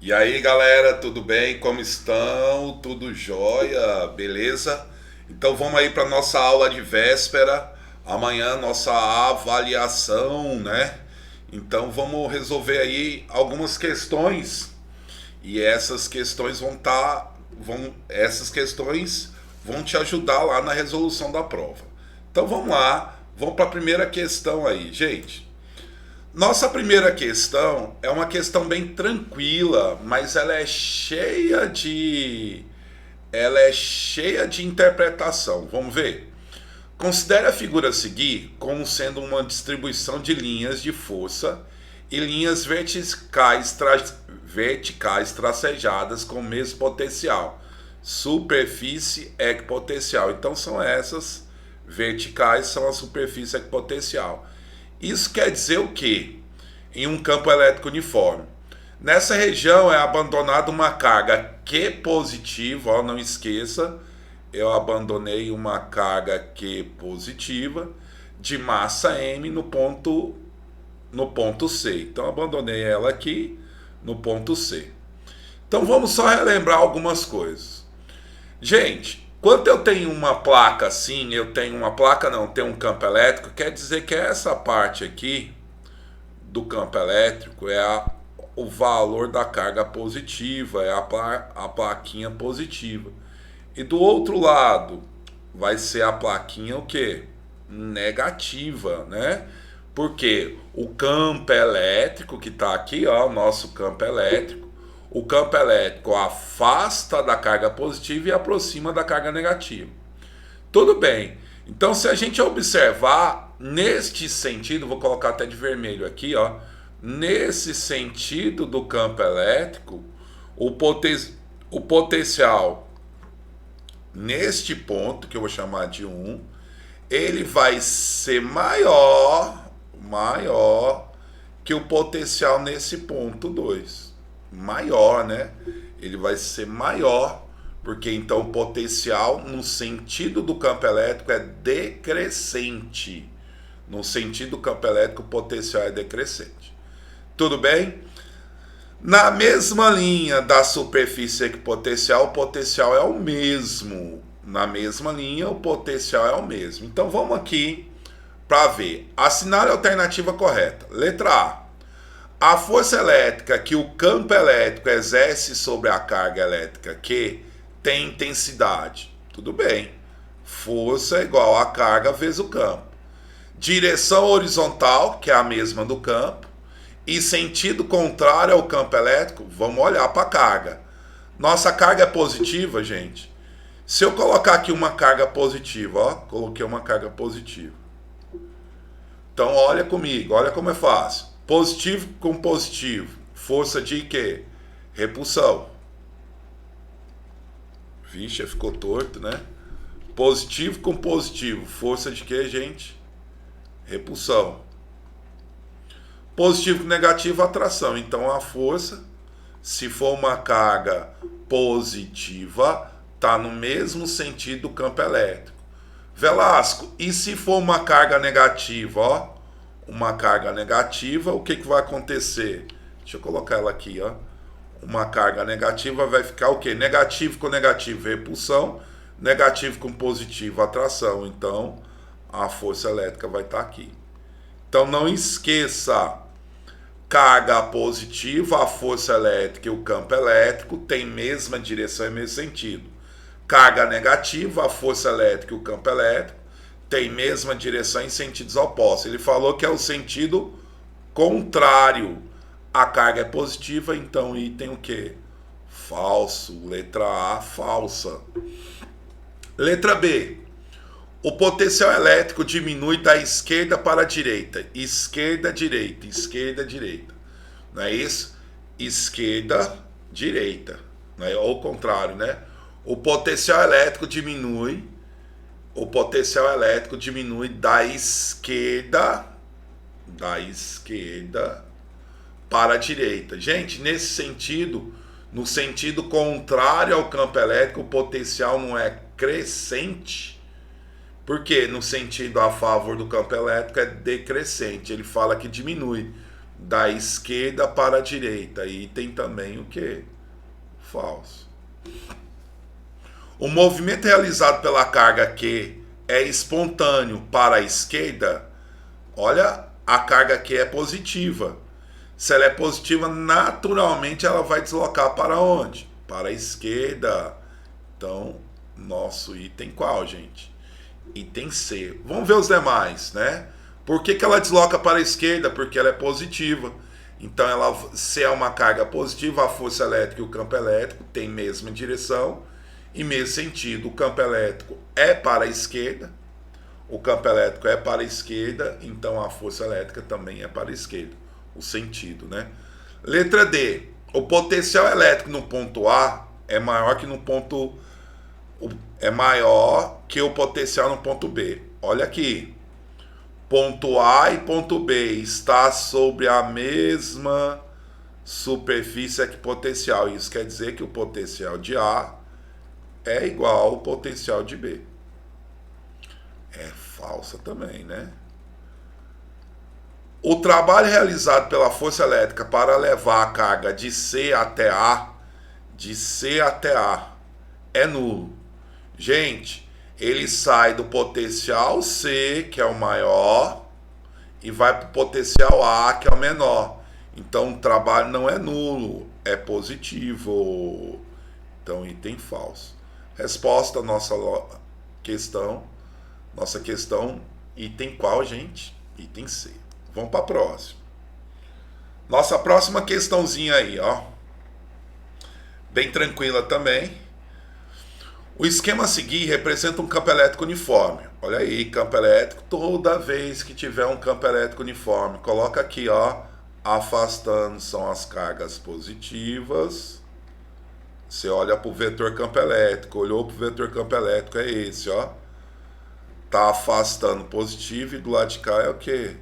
E aí, galera, tudo bem? Como estão? Tudo jóia? Beleza? Então vamos aí para nossa aula de véspera. Amanhã nossa avaliação, né? Então vamos resolver aí algumas questões e essas questões essas questões vão te ajudar lá na resolução da prova. Então vamos lá, vamos para a primeira questão aí, gente. Nossa primeira questão é uma questão bem tranquila, mas ela é cheia de interpretação. Vamos ver? Considere a figura a seguir como sendo uma distribuição de linhas de força e linhas verticais tracejadas com o mesmo potencial, superfície equipotencial. Então são essas verticais, são a superfície equipotencial. Isso quer dizer o quê? Em um campo elétrico uniforme. Nessa região é abandonada uma carga Q positiva, ó, não esqueça, eu abandonei uma carga Q positiva de massa M no ponto C. Então abandonei ela aqui no ponto C. Então vamos só relembrar algumas coisas. Gente, quando eu tenho uma placa assim, eu tenho uma placa não, tenho um campo elétrico, quer dizer que essa parte aqui do campo elétrico o valor da carga positiva, é a plaquinha positiva. E do outro lado vai ser a plaquinha o quê? Negativa, né? Porque o campo elétrico que está aqui, ó, o nosso o campo elétrico afasta da carga positiva e aproxima da carga negativa. Tudo bem. Então, se a gente observar neste sentido, vou colocar até de vermelho aqui, ó, nesse sentido do campo elétrico, o potencial neste ponto, que eu vou chamar de 1, ele vai ser maior que o potencial nesse ponto 2. Maior, né? Ele vai ser maior, porque então o potencial no sentido do campo elétrico é decrescente. No sentido do campo elétrico, o potencial é decrescente. Tudo bem? Na mesma linha da superfície equipotencial, o potencial é o mesmo. Na mesma linha, o potencial é o mesmo. Então vamos aqui para ver. Assinale a alternativa correta. Letra A. A força elétrica que o campo elétrico exerce sobre a carga elétrica Q tem intensidade. Tudo bem. Força é igual a carga vezes o campo. Direção horizontal, que é a mesma do campo, e sentido contrário ao campo elétrico, vamos olhar para a carga. Nossa carga é positiva, gente. Se eu colocar aqui uma carga positiva, ó, coloquei uma carga positiva. Então olha comigo, olha como é fácil. Positivo com positivo, força de quê? Repulsão. Vixe, ficou torto, né? Positivo com positivo, força de quê, gente? Repulsão. Positivo com negativo, atração. Então a força, se for uma carga positiva, está no mesmo sentido do campo elétrico. Velasco, e se for uma carga negativa, ó? Uma carga negativa, o que vai acontecer? Deixa eu colocar ela aqui, ó. Uma carga negativa vai ficar o quê? Negativo com negativo, repulsão. Negativo com positivo, atração. Então, a força elétrica vai estar aqui. Então, não esqueça, carga positiva, a força elétrica e o campo elétrico têm mesma direção e mesmo sentido. Carga negativa, a força elétrica e o campo elétrico tem mesma direção em sentidos opostos. Ele falou que é o sentido contrário. A carga é positiva, então item o quê? Falso. Letra A, falsa. Letra B. O potencial elétrico diminui da esquerda para a direita. Esquerda, direita, esquerda, direita. Não é isso? Esquerda, direita. Não é? Ou o contrário, né? O potencial elétrico diminui da esquerda para a direita. Gente, nesse sentido, no sentido contrário ao campo elétrico, o potencial não é crescente. Porque no sentido a favor do campo elétrico é decrescente. Ele fala que diminui. da esquerda para a direita. E tem também o quê? Falso. O movimento realizado pela carga Q é espontâneo para a esquerda. Olha, a carga Q é positiva. Se ela é positiva, naturalmente ela vai deslocar para onde? Para a esquerda. Então, nosso item qual, gente? Item C. Vamos ver os demais, né? Por que ela desloca para a esquerda? Porque ela é positiva. Então, se é uma carga positiva, a força elétrica e o campo elétrico têm mesma direção e mesmo sentido. O campo elétrico é para a esquerda, o campo elétrico é para a esquerda, então a força elétrica também é para a esquerda. O sentido, né? Letra D. O potencial elétrico no ponto A é maior que no ponto é maior que o potencial no ponto B. Olha aqui. Ponto A e ponto B está sobre a mesma superfície equipotencial. Isso quer dizer que o potencial de A é igual ao potencial de B. É falsa também, né? O trabalho realizado pela força elétrica para levar a carga de C até A, é nulo. Gente, ele sai do potencial C, que é o maior, e vai para o potencial A, que é o menor. Então, o trabalho não é nulo, é positivo. Então, item falso. Resposta à nossa questão, item qual, gente? Item C. Vamos para a próxima. Nossa próxima questãozinha aí, ó. Bem tranquila também. O esquema a seguir representa um campo elétrico uniforme. Olha aí, campo elétrico. Toda vez que tiver um campo elétrico uniforme, coloca aqui, ó. Afastando são as cargas positivas. Você olha para o vetor campo elétrico. Olhou para o vetor campo elétrico, é esse, ó. Tá afastando positivo e do lado de cá é o quê?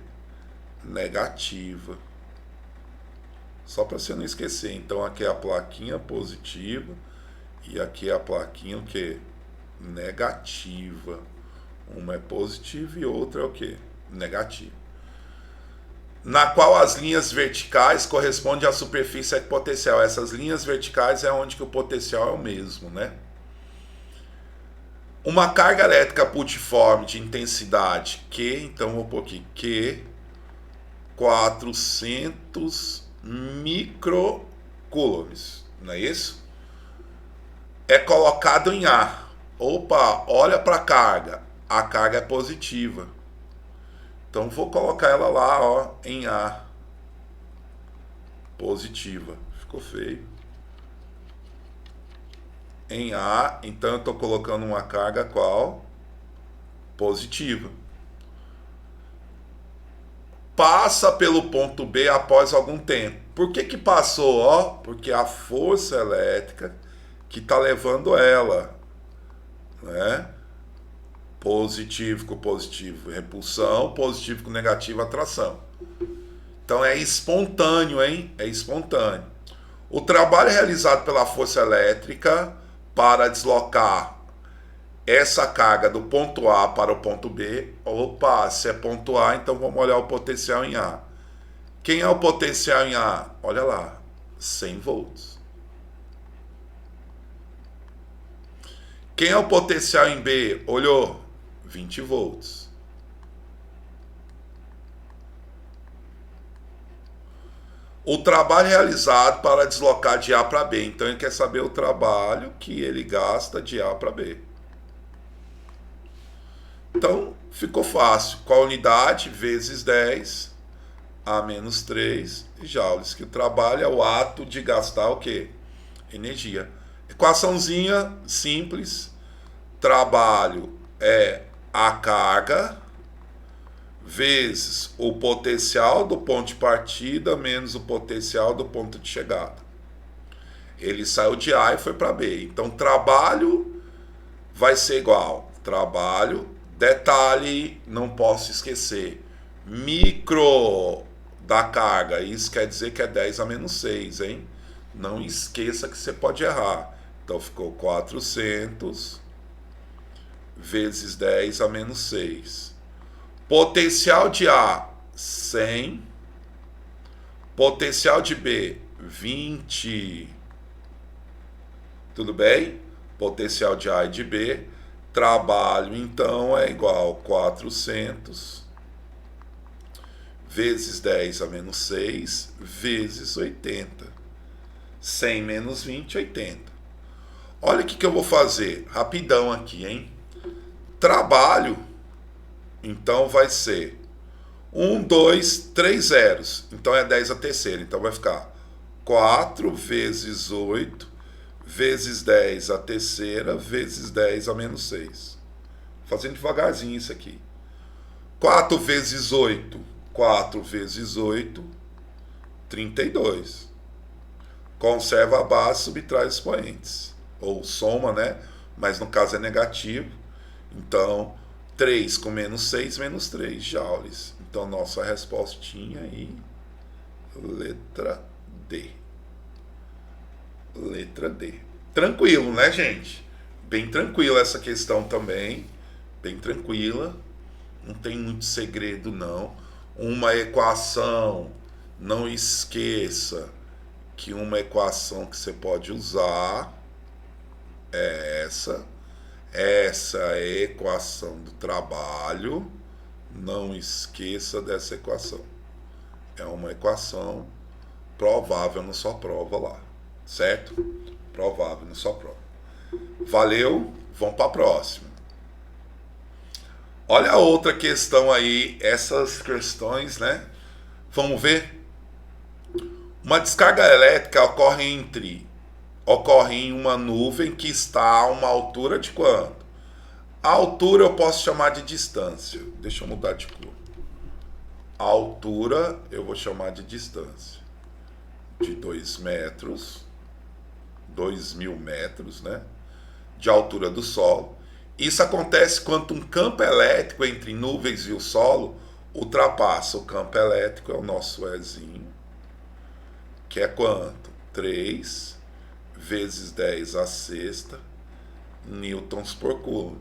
Negativa. Só para você não esquecer. Então aqui é a plaquinha positiva e aqui é a plaquinha o quê? Negativa. Uma é positiva e outra é o quê? Negativa. Na qual as linhas verticais correspondem à superfície equipotencial. Essas linhas verticais é onde que o potencial é o mesmo, né? Uma carga elétrica pultiforme de intensidade Q, então vou pôr aqui Q, 400 microcoulombs, não é isso? É colocado em A. Opa, olha para a carga é positiva. Então vou colocar ela lá, ó, em A. Positiva. Ficou feio. Em A, então eu estou colocando uma carga qual? Positiva. Passa pelo ponto B após algum tempo. Por que passou? Ó, porque a força elétrica que está levando ela, né? Positivo com positivo, repulsão, positivo com negativo, atração. Então é espontâneo, hein? É espontâneo. O trabalho realizado pela força elétrica para deslocar essa carga do ponto A para o ponto B. Opa, se é ponto A, então vamos olhar o potencial em A. Quem é o potencial em A? Olha lá, 100 volts. Quem é o potencial em B? Olhou, 20 volts. O trabalho realizado para deslocar de A para B. Então ele quer saber o trabalho que ele gasta de A para B. Então ficou fácil. Qual a unidade? Vezes 10 a menos 3 joules. Que o trabalho é o ato de gastar o quê? Energia. Equaçãozinha simples. Trabalho é a carga vezes o potencial do ponto de partida menos o potencial do ponto de chegada. Ele saiu de A e foi para B. Então, trabalho vai ser igual. Trabalho, detalhe, não posso esquecer. Micro da carga. Isso quer dizer que é 10 a menos 6, hein? Não esqueça que você pode errar. Então, ficou 400 vezes 10 a menos 6. Potencial de A, 100. Potencial de B, 20. Tudo bem? Potencial de A e de B. Trabalho, então, é igual a 400 vezes 10 a menos 6 vezes 80. 100 menos 20, 80. Olha o que eu vou fazer. Rapidão aqui, hein? Trabalho, então vai ser 1, 2, 3 zeros. Então é 10 a terceira. Então vai ficar 4 vezes 8 vezes 10 a terceira vezes 10 a menos 6. Fazendo devagarzinho isso aqui. 4 vezes 8. 4 vezes 8, 32. Conserva a base, subtrai os expoentes. Ou soma, né? Mas no caso é negativo. Então, 3 com menos 6, menos 3 joules. Então, nossa respostinha aí, letra D. Letra D. Tranquilo, né, gente? Bem tranquila essa questão também. Bem tranquila. Não tem muito segredo, não. Uma equação, não esqueça que uma equação que você pode usar é essa. Essa é a equação do trabalho. Não esqueça dessa equação. É uma equação provável na sua prova lá. Certo? Provável na sua prova. Valeu, vamos para a próxima. Olha a outra questão aí, essas questões, né? Vamos ver. Uma descarga elétrica ocorre em uma nuvem que está a uma altura de quanto? A altura eu posso chamar de distância. Deixa eu mudar de cor. A altura eu vou chamar de distância. De 2 metros, 2.000 metros, né? De altura do solo. Isso acontece quando um campo elétrico entre nuvens e o solo ultrapassa o campo elétrico, é o nosso Ezinho, que é quanto? 3 vezes 10 a sexta newtons por coulomb.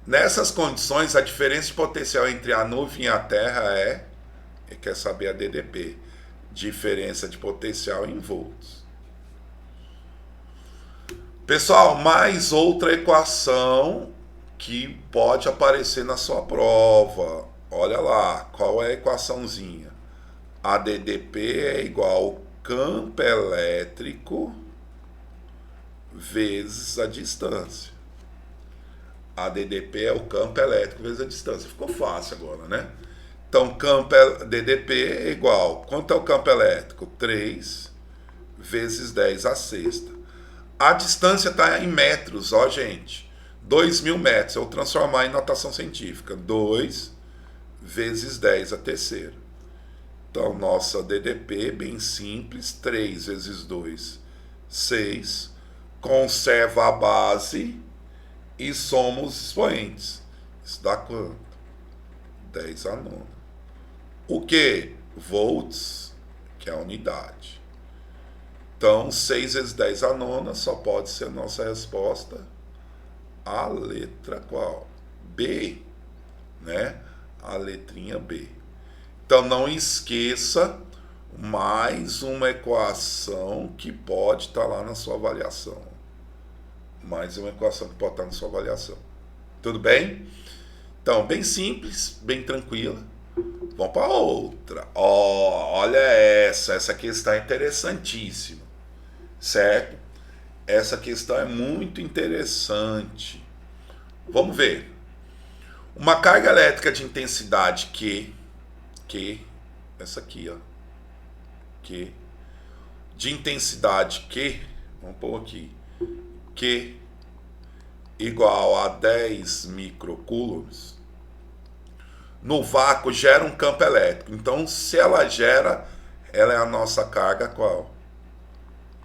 Nessas condições, a diferença de potencial entre a nuvem e a Terra quer saber a DDP, diferença de potencial em volts. Pessoal, mais outra equação que pode aparecer na sua prova. Olha lá, qual é a equaçãozinha? A DDP é igual ao campo elétrico vezes a distância. A DDP é o campo elétrico vezes a distância. Ficou fácil agora, né? Então, DDP é igual... Quanto é o campo elétrico? 3 vezes 10 a sexta. A distância está em metros, ó, gente. 2.000 metros. Eu vou transformar em notação científica. 2 vezes 10 a terceira. Então, nossa DDP, bem simples. 3 vezes 2, 6. Conserva a base e soma os expoentes. Isso dá quanto? 10 a nona. O que? Volts, que é a unidade. Então, 6 vezes 10 a nona só pode ser a nossa resposta. A letra qual? B, né? A letrinha B. Então, não esqueça mais uma equação que pode estar lá na sua avaliação. Mais uma equação que pode estar na sua avaliação. Tudo bem? Então, bem simples, bem tranquila. Vamos para outra. Olha essa questão é interessantíssima. Certo? Essa questão é muito interessante. Vamos ver. Uma carga elétrica de intensidade Q, essa aqui, ó, Q, de intensidade Q, vamos pôr aqui, Q igual a 10 microcoulombs, no vácuo gera um campo elétrico. Então, se ela gera, ela é a nossa carga qual?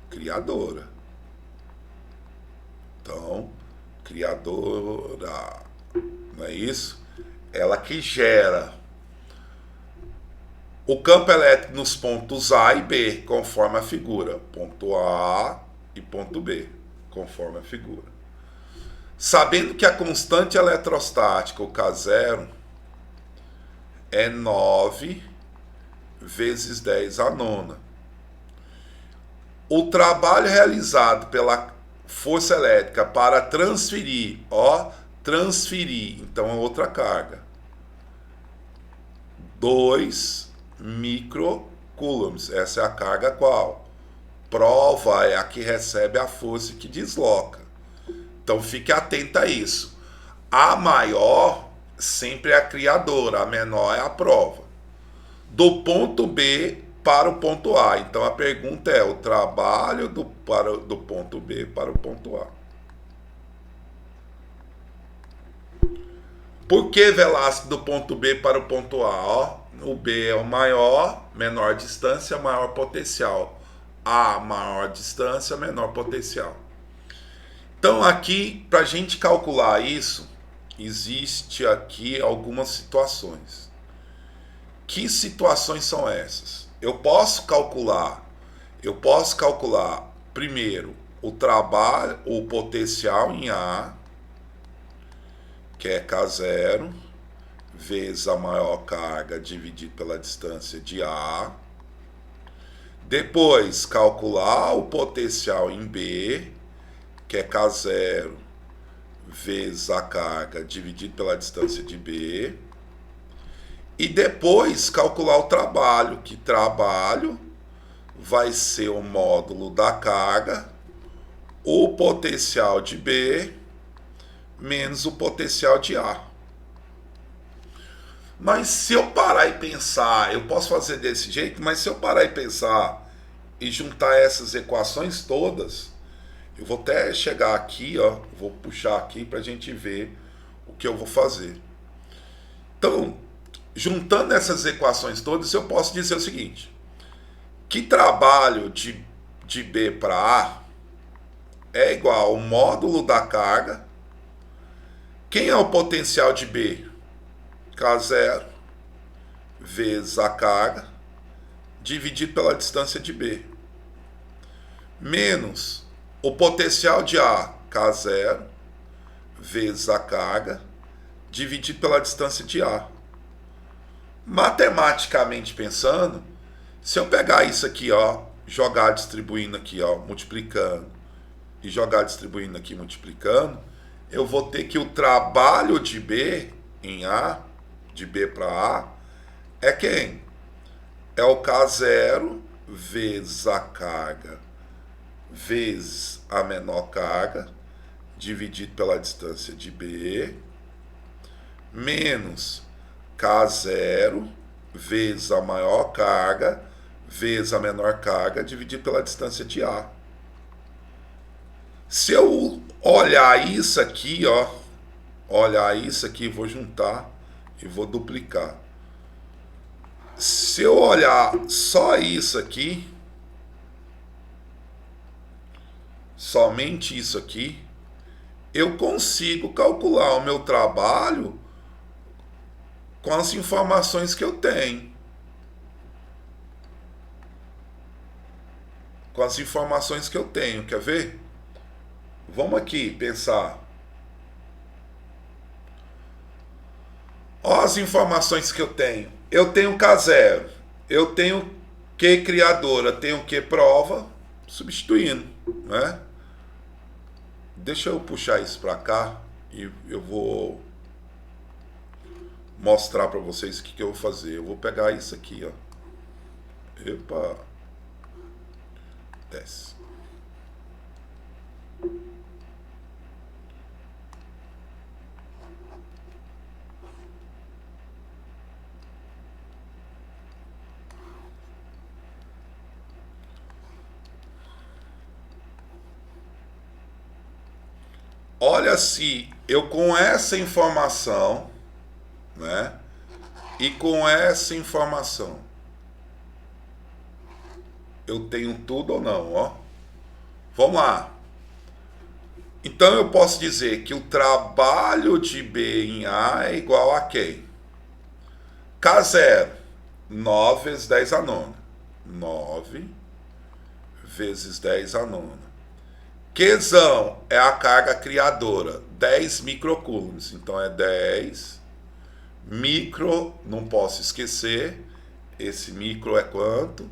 Criadora. Então, criadora, não é isso? Ela que gera o campo elétrico nos pontos A e B, conforme a figura. Ponto A e ponto B, conforme a figura. Sabendo que a constante eletrostática, o K0, é 9 vezes 10 a nona. O trabalho realizado pela força elétrica para transferir, então é outra carga. 2 microcoulombs. Essa é a carga qual? Prova é a que recebe a força que desloca. Então fique atento a isso. A maior sempre é a criadora, a menor é a prova. Do ponto B para o ponto A. Então a pergunta é o trabalho do ponto B para o ponto A. Por que, Velasco, do ponto B para o ponto A? O B é o maior, menor distância, maior potencial. A, maior distância, menor potencial. Então aqui, para a gente calcular isso, existe aqui algumas situações. Que situações são essas? Eu posso calcular primeiro o trabalho, o potencial em A, que é K0, vezes a maior carga dividido pela distância de A. Depois, calcular o potencial em B, que é K0 vezes a carga dividido pela distância de B. E depois, calcular o trabalho, que trabalho vai ser o módulo da carga, o potencial de B, menos o potencial de A. Mas se eu parar e pensar, eu posso fazer desse jeito, mas se eu parar e pensar e juntar essas equações todas, eu vou até chegar aqui, vou puxar aqui para a gente ver o que eu vou fazer. Então, juntando essas equações todas, eu posso dizer o seguinte, que trabalho de B para A é igual ao módulo da carga. Quem é o potencial de B? K0 vezes a carga dividido pela distância de B, menos o potencial de A, K0 vezes a carga dividido pela distância de A. Matematicamente pensando, se eu pegar isso aqui, jogar distribuindo aqui, multiplicando, e jogar distribuindo aqui, multiplicando, eu vou ter que o trabalho de B em A, de B para A, é quem? É o K0 vezes a carga vezes a menor carga dividido pela distância de B, menos K0 vezes a maior carga vezes a menor carga dividido pela distância de A. Se eu olhar isso aqui, vou juntar e vou duplicar. Se eu olhar só isso aqui, somente isso aqui, eu consigo calcular o meu trabalho com as informações que eu tenho. Com as informações que eu tenho, quer ver? Vamos aqui pensar. Olha as informações que eu tenho. Eu tenho K0, eu tenho Q criadora, tenho Q prova, substituindo, né? Deixa eu puxar isso para cá e eu vou mostrar para vocês o que eu vou fazer. Eu vou pegar isso aqui, Epa. Desce. Olha, se eu com essa informação, né? E com essa informação, eu tenho tudo ou não, Vamos lá. Então eu posso dizer que o trabalho de B em A é igual a quem? K0, 9 vezes 10 a nona. 9 vezes 10 a nona. Qzão é a carga criadora, 10 microcoulombs. Então é 10 micro, não posso esquecer, Esse micro é quanto?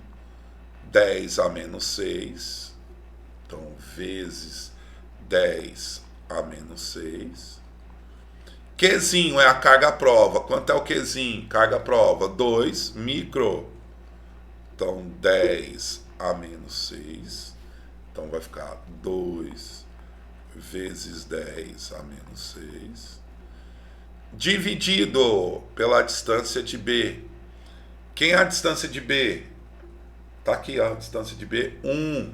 10 a menos 6. Então, vezes 10 a menos 6. Qzinho é a carga prova. Quanto é o Qzinho? Carga prova 2 micro. Então, 10 a menos 6. Então, vai ficar 2 vezes 10 a menos 6. Dividido pela distância de B. Quem é a distância de B? Tá aqui, ó, a distância de B, 1.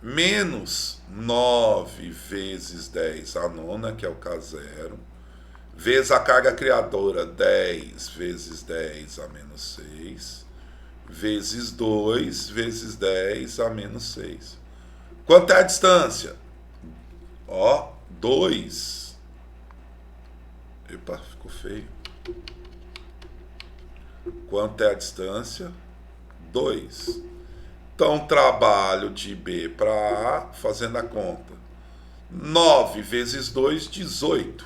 Menos 9 vezes 10 a nona, que é o K0, vezes a carga criadora, 10 vezes 10 a menos 6, vezes 2 vezes 10 a menos 6. Quanto é a distância? Ó, 2. Epa, ficou feio. Quanto é a distância? 2. Então, trabalho de B para A, fazendo a conta. 9 vezes 2, 18.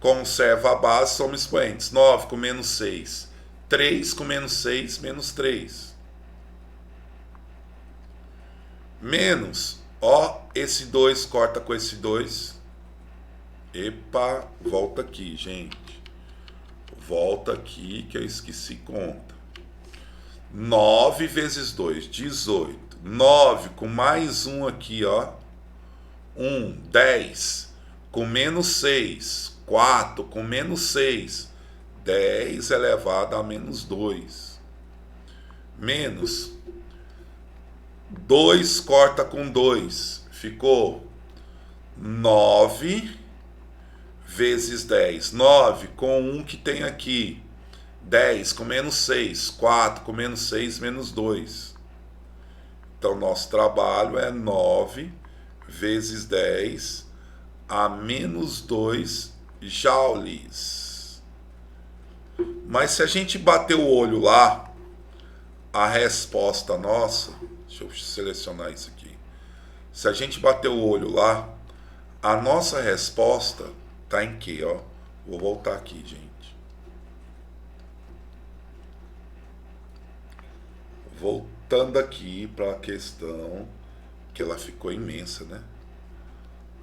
Conserva a base, soma expoentes. 9 com menos 6. 3 com menos 6, menos 3. Menos, ó, esse 2 corta com esse 2. Epa, volta aqui, gente. Volta aqui que eu esqueci conta. 9 vezes 2, 18. 9 com mais 1 aqui, ó. 1, 10. Com menos 6, 4. Com menos 6, 10 elevado a menos 2. Menos 2 corta com 2. Ficou 9 vezes 10. 9 com 1 que tem aqui. 10 com menos 6, 4 com menos 6, menos 2. Então, nosso trabalho é 9 vezes 10 a menos 2 joules. Mas se a gente bater o olho lá, a resposta nossa, deixa eu selecionar isso aqui. Se a gente bater o olho lá, a nossa resposta está em quê? Ó? Vou voltar aqui, gente. Voltando aqui para a questão, que ela ficou imensa, né?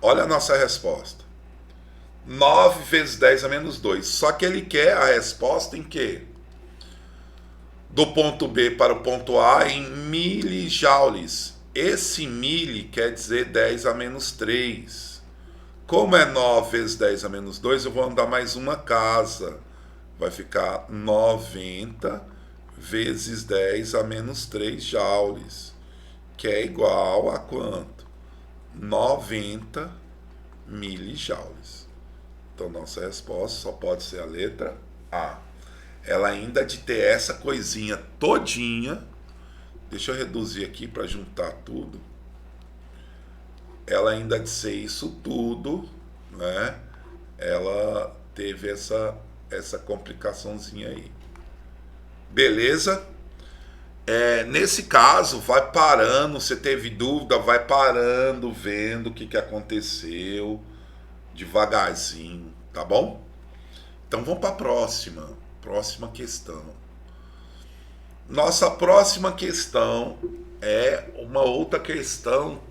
Olha a nossa resposta. 9 vezes 10 a menos 2. Só que ele quer a resposta em quê? Do ponto B para o ponto A em milijoules. Esse mili quer dizer 10 a menos 3. Como é 9 vezes 10 a menos 2, eu vou andar mais uma casa. Vai ficar 90 vezes 10 a menos 3 joules, que é igual a quanto? 90 milijoules. Então, nossa resposta só pode ser a letra A. Ela ainda de ter essa coisinha todinha, deixa eu reduzir aqui para juntar tudo. Ela ainda de ser isso tudo, né? Ela teve essa complicaçãozinha aí. Beleza? Nesse caso, vai parando, você teve dúvida, vai parando, vendo o que aconteceu, devagarzinho, tá bom? Então vamos para a próxima questão. Nossa próxima questão é uma outra questão,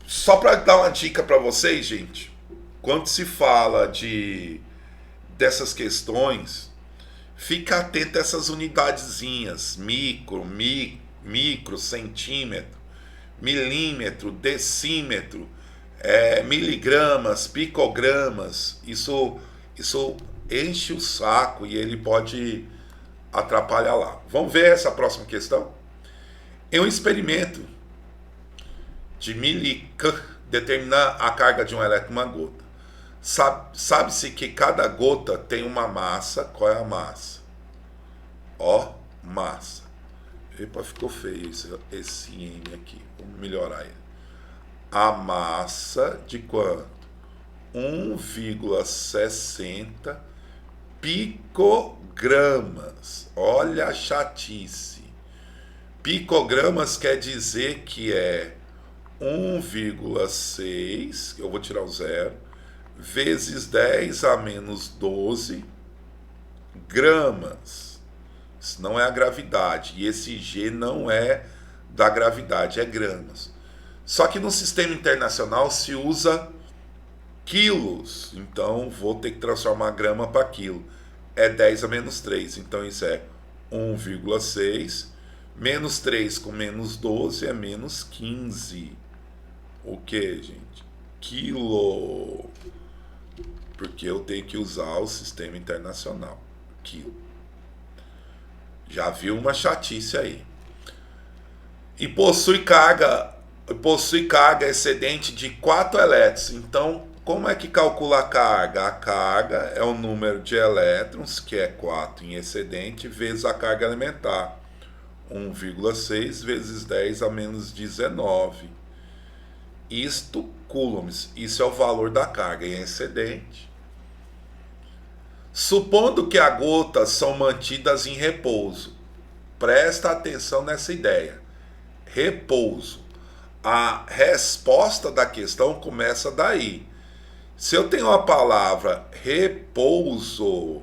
só para dar uma dica para vocês, gente, quando se fala dessas questões, fica atento a essas unidadezinhas, micro, centímetro, milímetro, decímetro, miligramas, picogramas. Isso enche o saco e ele pode atrapalhar lá. Vamos ver essa próxima questão? Em um experimento de determinar a carga de um elétron em uma gota. Sabe-se que cada gota tem uma massa. Qual é a massa? Ó, massa. Epa, ficou feio esse M aqui. Vamos melhorar ele. A massa de quanto? 1,60 picogramas. Olha a chatice. Picogramas quer dizer que é 1,6, eu vou tirar o zero, vezes 10 a menos 12 gramas. Isso não é a gravidade. E esse G não é da gravidade, é gramas. Só que no sistema internacional se usa quilos. Então vou ter que transformar grama para quilo. É 10 a menos 3. Então isso é 1,6. Menos 3 com menos 12 é menos 15. O que, gente? Quilo. Porque eu tenho que usar o sistema internacional. Quilo. Já viu uma chatice aí. E possui carga excedente de 4 elétrons. Então, como é que calcula a carga? A carga é o número de elétrons, que é 4 em excedente, vezes a carga elementar. 1,6 vezes 10 a menos 19. Isto coulombs. Isso é o valor da carga em excedente. Supondo que as gotas são mantidas em repouso. Presta atenção nessa ideia. Repouso. A resposta da questão começa daí. Se eu tenho a palavra repouso,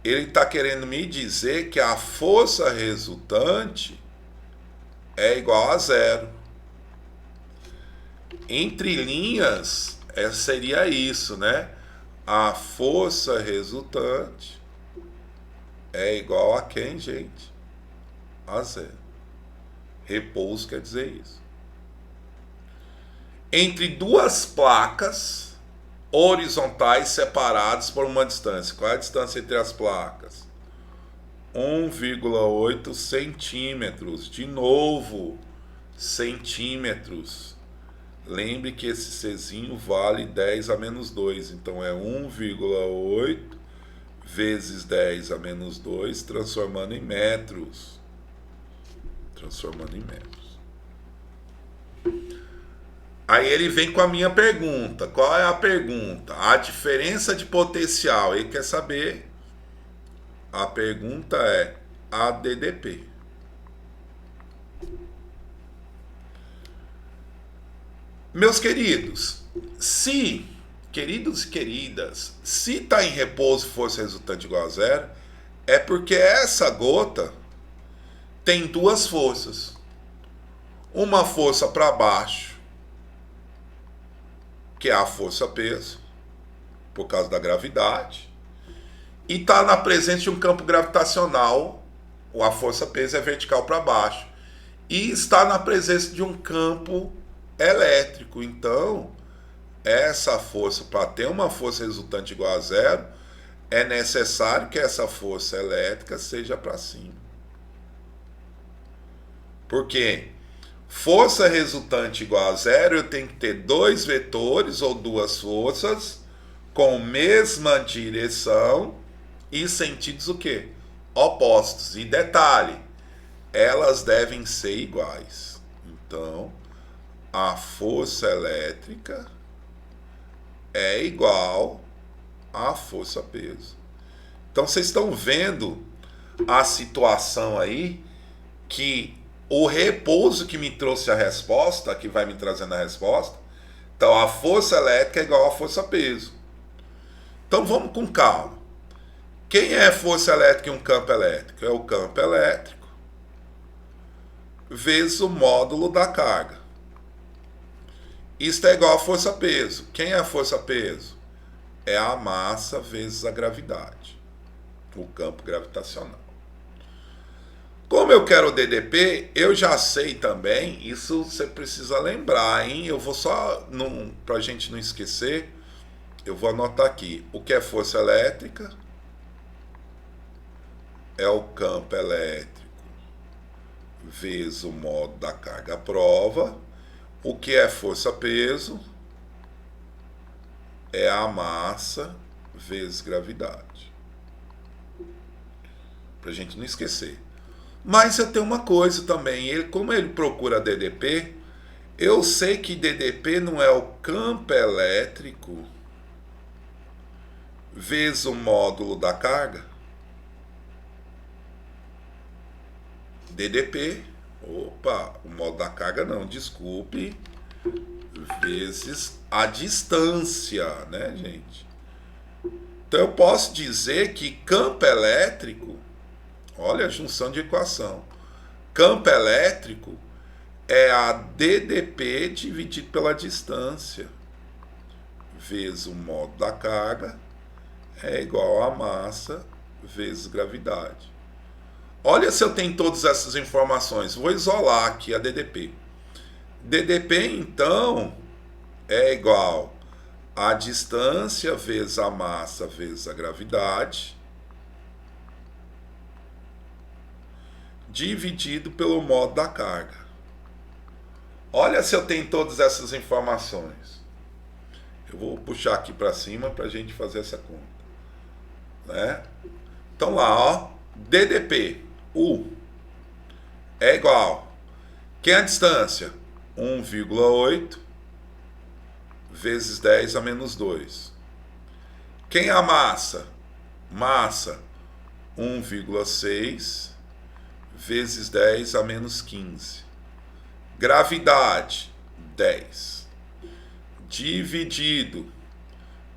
ele está querendo me dizer que a força resultante é igual a zero. Entre linhas, seria isso, né? A força resultante é igual a quem, gente? A zero. Repouso quer dizer isso. Entre duas placas horizontais separadas por uma distância. Qual é a distância entre as placas? 1,8 centímetros. De novo, centímetros. Lembre que esse Czinho vale 10 a menos 2. Então é 1,8 vezes 10 a menos 2, transformando em metros. Aí ele vem com a minha pergunta. Qual é a pergunta? A diferença de potencial. Ele quer saber. A pergunta é a DDP. Meus queridos, queridos e queridas, se está em repouso força resultante igual a zero, é porque essa gota tem duas forças. Uma força para baixo, que é a força-peso, por causa da gravidade, e está na presença de um campo gravitacional, a força-peso é vertical para baixo, e está na presença de um campo elétrico. Então, essa força, para ter uma força resultante igual a zero, é necessário que essa força elétrica seja para cima. Porque força resultante igual a zero, eu tenho que ter dois vetores ou duas forças com mesma direção e sentidos o quê? Opostos. E detalhe, elas devem ser iguais. Então, a força elétrica é igual à força-peso. Então, vocês estão vendo a situação aí que o repouso que me trouxe a resposta, que vai me trazendo a resposta, então a força elétrica é igual à força-peso. Então vamos com calma. Quem é força elétrica em um campo elétrico? É o campo elétrico vezes o módulo da carga. Isto é igual a força-peso. Quem é a força-peso? É a massa vezes a gravidade, o campo gravitacional. Como eu quero o DDP, eu já sei também, isso você precisa lembrar, hein? Eu vou só, para a gente não esquecer, eu vou anotar aqui. O que é força elétrica? É o campo elétrico vezes o módulo da carga à prova. O que é força-peso? É a massa vezes gravidade. Para a gente não esquecer. Mas eu tenho uma coisa também, como ele procura DDP, eu sei que DDP não é o campo elétrico vezes o módulo da carga. DDP, o módulo da carga não, desculpe, vezes a distância, né, gente? Então eu posso dizer que campo elétrico, olha a junção de equação, campo elétrico é a DDP dividido pela distância vezes o modo da carga é igual a massa vezes gravidade. Olha se eu tenho todas essas informações. Vou isolar aqui a DDP. DDP, então, é igual a distância vezes a massa vezes a gravidade dividido pelo modo da carga. Olha se eu tenho todas essas informações. Eu vou puxar aqui para cima para a gente fazer essa conta, né? Então lá, ó, DDP, U, é igual. Quem é a distância? 1,8 vezes 10 a menos 2. Quem é a massa? Massa, 1,6 vezes 10 a menos 15. Gravidade, 10. Dividido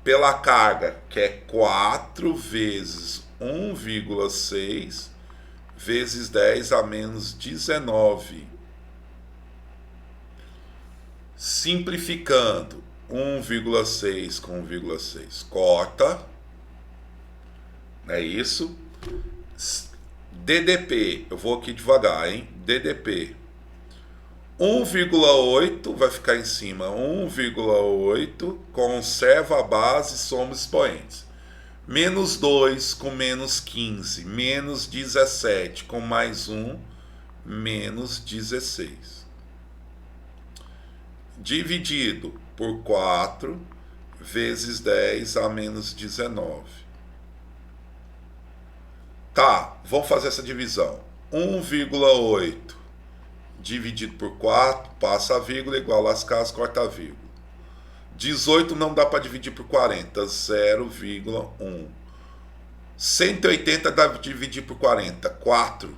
pela carga, que é 4 vezes 1,6 vezes 10 a menos 19. Simplificando, 1,6 com 1,6 corta, não é isso? DDP, eu vou aqui devagar, hein? DDP, 1,8 vai ficar em cima, 1,8, conserva a base, soma os expoentes. Menos 2 com menos 15, menos 17 com mais 1, menos 16. Dividido por 4 vezes 10 a menos 19. Tá, vamos fazer essa divisão. 1,8 dividido por 4, passa a vírgula, igual as casas, corta a vírgula. 18 não dá para dividir por 40, 0,1. 180 dá para dividir por 40, 4.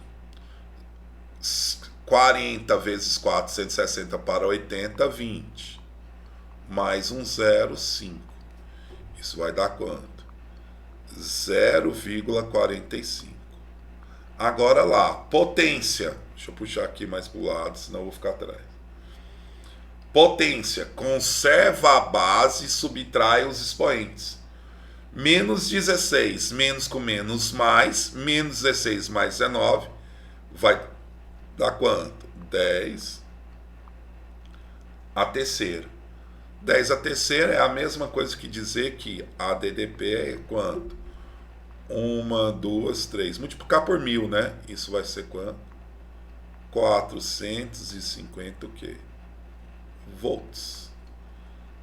40 vezes 4, 160 para 80, 20. Mais um 0, 5. Isso vai dar quanto? 0,45. Agora lá, potência. Deixa eu puxar aqui mais para o lado, senão eu vou ficar atrás. Potência. Conserva a base e subtrai os expoentes. Menos 16, menos com menos mais, menos 16 mais 19, vai dar quanto? 10 a terceira. 10 a terceira é a mesma coisa que dizer que a DDP é quanto? 1, 2, 3. Multiplicar por 1000, né? Isso vai ser quanto? 450 o quê? Volts.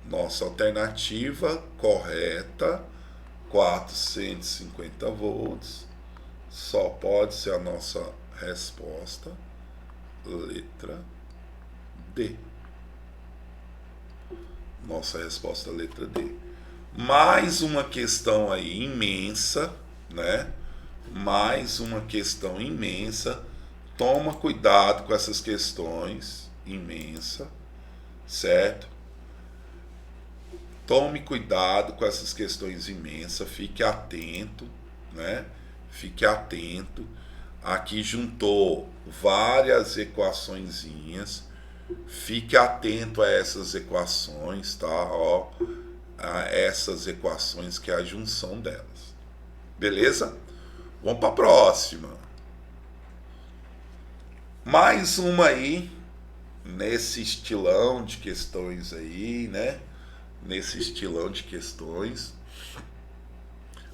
Nossa alternativa correta, 450 volts, só pode ser a nossa resposta, letra D. Nossa resposta, letra D. Mais uma questão aí imensa, né? Mais uma questão imensa. Toma cuidado com essas questões imensa, certo? Tome cuidado com essas questões imensas, fique atento, né? Fique atento. Aqui juntou várias equaçõezinhas. Fique atento a essas equações, tá? Ó, a essas equações que é a junção delas. Beleza? Vamos para a próxima. Mais uma aí, nesse estilão de questões aí, né? Nesse estilão de questões.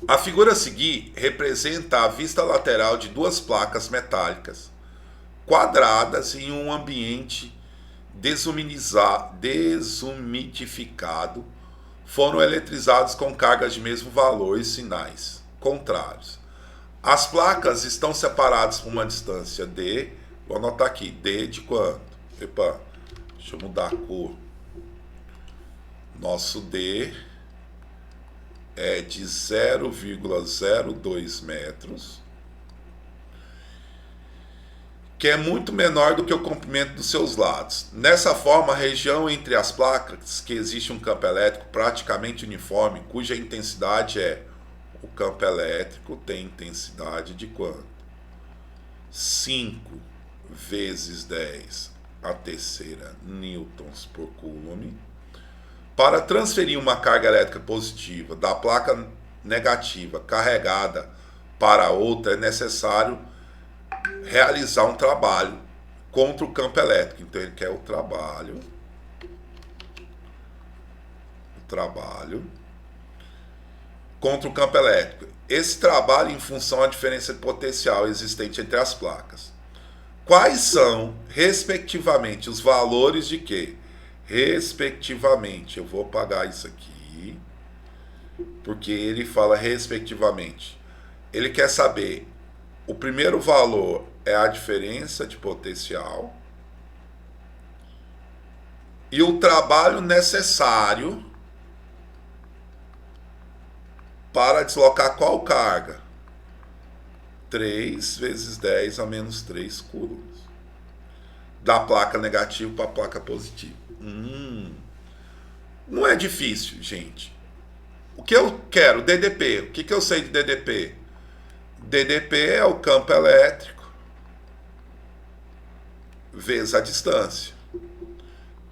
A figura a seguir representa a vista lateral de duas placas metálicas quadradas em um ambiente desumidificado. Foram eletrizados com cargas de mesmo valor e sinais contrários. As placas estão separadas por uma distância D. Vou anotar aqui, D de quanto? Epa, deixa eu mudar a cor. Nosso D é de 0,02 metros, que é muito menor do que o comprimento dos seus lados. Nessa forma, a região entre as placas, que existe um campo elétrico praticamente uniforme, cuja intensidade é o campo elétrico tem intensidade de quanto? 5 vezes 10 a terceira newtons por coulomb. Para transferir uma carga elétrica positiva da placa negativa carregada para outra, é necessário realizar um trabalho contra o campo elétrico. Então ele quer o trabalho contra o campo elétrico. Esse trabalho em função da diferença de potencial existente entre as placas. Quais são, respectivamente, os valores de quê? Respectivamente, eu vou apagar isso aqui, porque ele fala respectivamente. Ele quer saber, o primeiro valor é a diferença de potencial e o trabalho necessário para deslocar qual carga? 3 vezes 10 a menos 3 coulombs. Da placa negativa para a placa positiva. Não é difícil, gente. O que eu quero? DDP. O que eu sei de DDP? DDP é o campo elétrico vezes a distância.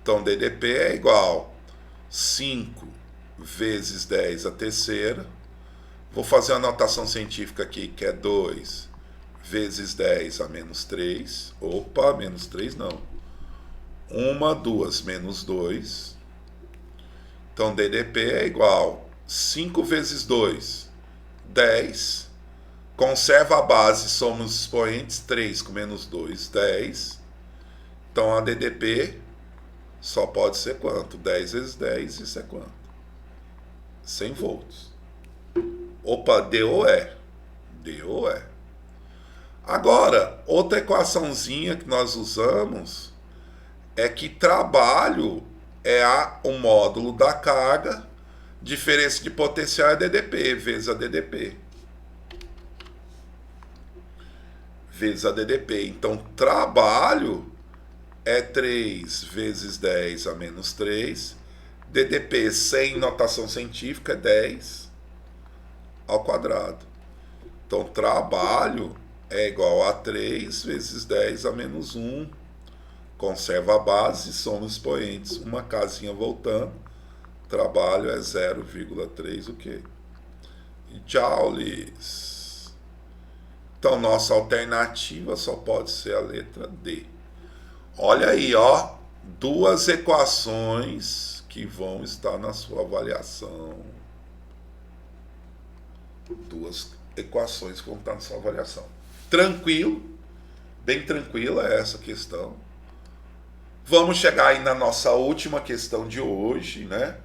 Então, DDP é igual 5 vezes 10 a terceira. Vou fazer uma notação científica aqui, que é 2 vezes 10 a menos 3. Opa, menos 3 não. 1, 2, menos 2. Então, DDP é igual 5 vezes 2, 10. Conserva a base, somos expoentes, 3 com menos 2, 10. Então, a DDP só pode ser quanto? 10 vezes 10, isso é quanto? 100 volts. Opa, DOE. DOE. Agora, outra equaçãozinha que nós usamos é que trabalho é o módulo da carga, diferença de potencial é DDP, vezes a DDP. Vezes a DDP. Então, trabalho é 3 vezes 10 a menos 3. DDP sem notação científica é 10 ao quadrado. Então, trabalho é igual a 3 vezes 10 a menos 1. Conserva a base, somos expoentes. Uma casinha voltando. Trabalho é 0,3 o quê? Joules. Então, nossa alternativa só pode ser a letra D. Olha aí, ó. Duas equações que vão estar na sua avaliação. Duas equações que vão estar na sua avaliação. Tranquilo, bem tranquila essa questão. Vamos chegar aí na nossa última questão de hoje, né?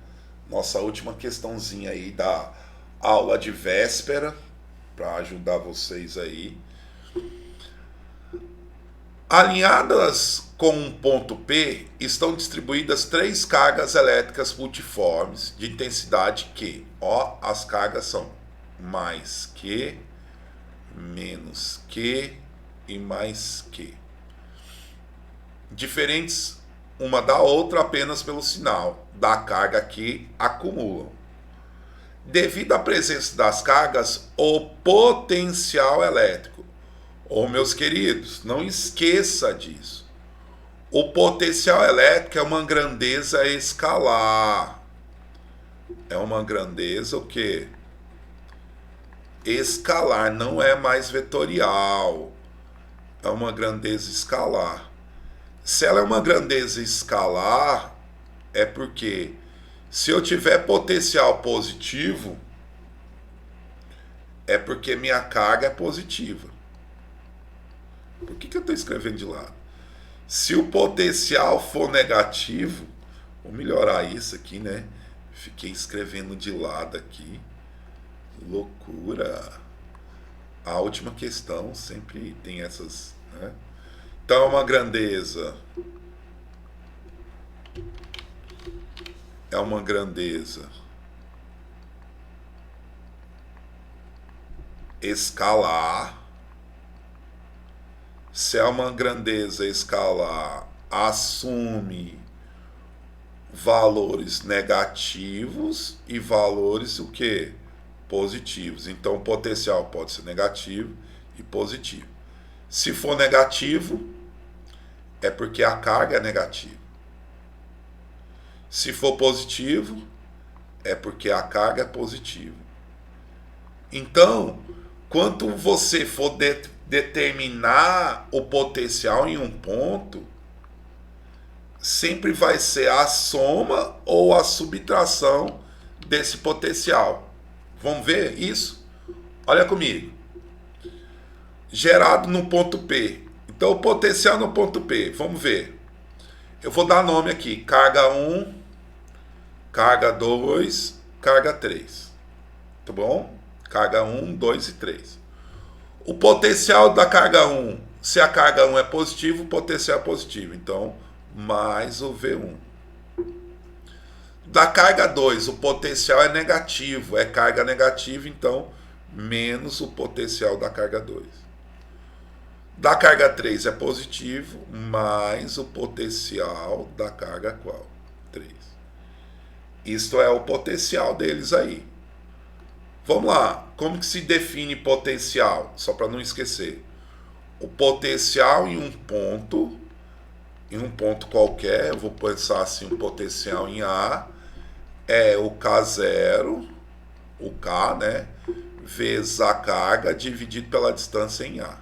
Nossa última questãozinha aí da aula de véspera, para ajudar vocês aí. Alinhadas com um ponto P, estão distribuídas 3 cargas elétricas multiformes de intensidade Q. Ó, as cargas são mais Q, menos Q e mais Q. Diferentes uma da outra apenas pelo sinal da carga que acumulam. Devido à presença das cargas, o potencial elétrico. Ô, meus queridos, não esqueça disso. O potencial elétrico é uma grandeza escalar. É uma grandeza o quê? Escalar, não é mais vetorial. É uma grandeza escalar. Se ela é uma grandeza escalar, é porque se eu tiver potencial positivo, é porque minha carga é positiva. Por que eu estou escrevendo de lado? Se o potencial for negativo, vou melhorar isso aqui, né? Fiquei escrevendo de lado aqui. Loucura. A última questão sempre tem essas, né? Então é uma grandeza. É uma grandeza escalar. Se é uma grandeza escalar, assume valores negativos e valores o quê? positivos. Então o potencial pode ser negativo e positivo. Se for negativo, é porque a carga é negativa. Se for positivo, é porque a carga é positiva. Então, quando você for determinar o potencial em um ponto, sempre vai ser a soma ou a subtração desse potencial. Vamos ver isso? Olha comigo. Gerado no ponto P. Então, o potencial no ponto P, vamos ver. Eu vou dar nome aqui, carga 1, carga 2, carga 3. Tá bom? Carga 1, 2 e 3. O potencial da carga 1, se a carga 1 é positivo, o potencial é positivo. Então, mais o V1. Da carga 2, o potencial é negativo, é carga negativa, então, menos o potencial da carga 2. Da carga 3 é positivo, mais o potencial da carga qual? 3. Isto é o potencial deles aí. Vamos lá, como que se define potencial? Só para não esquecer. O potencial em um ponto qualquer, eu vou pensar assim, o potencial em A, é o K0, o K, né, vezes a carga dividido pela distância em A.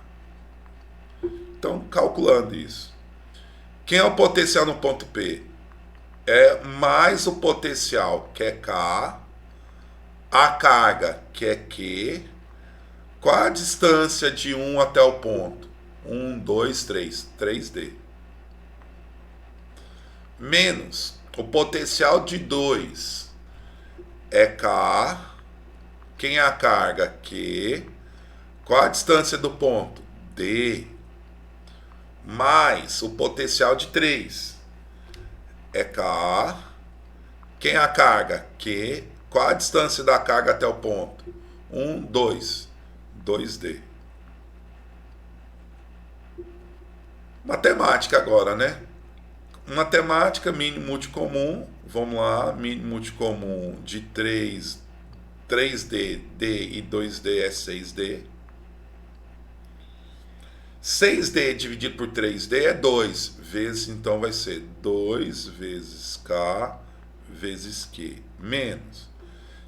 Então, calculando isso. Quem é o potencial no ponto P? É mais o potencial, que é K, a carga, que é Q. Qual a distância de 1 até o ponto? 1, 2, 3. 3D. Menos o potencial de 2 é K. Quem é a carga? Q. Qual a distância do ponto? D. Mais o potencial de 3 é K. Quem é a carga? Q. Qual a distância da carga até o ponto? 1, 2. 2D. Matemática agora, né? Matemática, mínimo múltiplo comum. Vamos lá, mínimo múltiplo comum de 3D, D e 2D é 6D. 6D dividido por 3D é 2 vezes, então vai ser 2 vezes K vezes Q, menos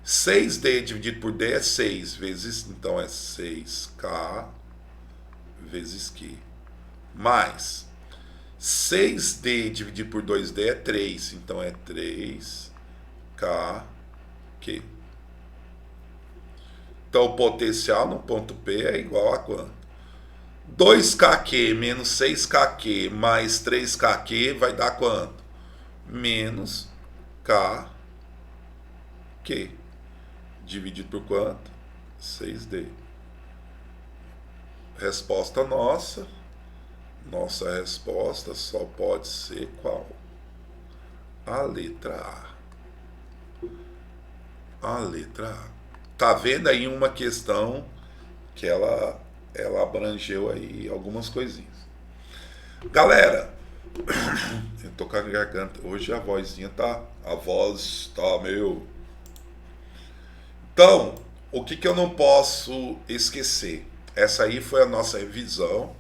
6D dividido por D é 6 vezes, então é 6K vezes Q, mais 6D dividido por 2D é 3, então é 3KQ. Então o potencial no ponto P é igual a quanto? 2KQ menos 6KQ mais 3KQ vai dar quanto? Menos KQ. Dividido por quanto? 6D. Resposta nossa. Nossa resposta só pode ser qual? A letra A. A letra A. Tá vendo aí uma questão que ela abrangeu aí algumas coisinhas. Galera, eu tô com a garganta. Hoje a vozinha tá. A voz tá meio. Então, o que eu não posso esquecer? Essa aí foi a nossa revisão.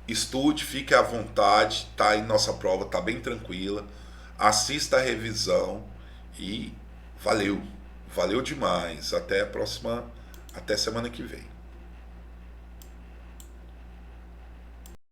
Estude, fique à vontade, tá aí nossa prova, tá bem tranquila. Assista a revisão e valeu. Valeu demais. Até a próxima, até semana que vem.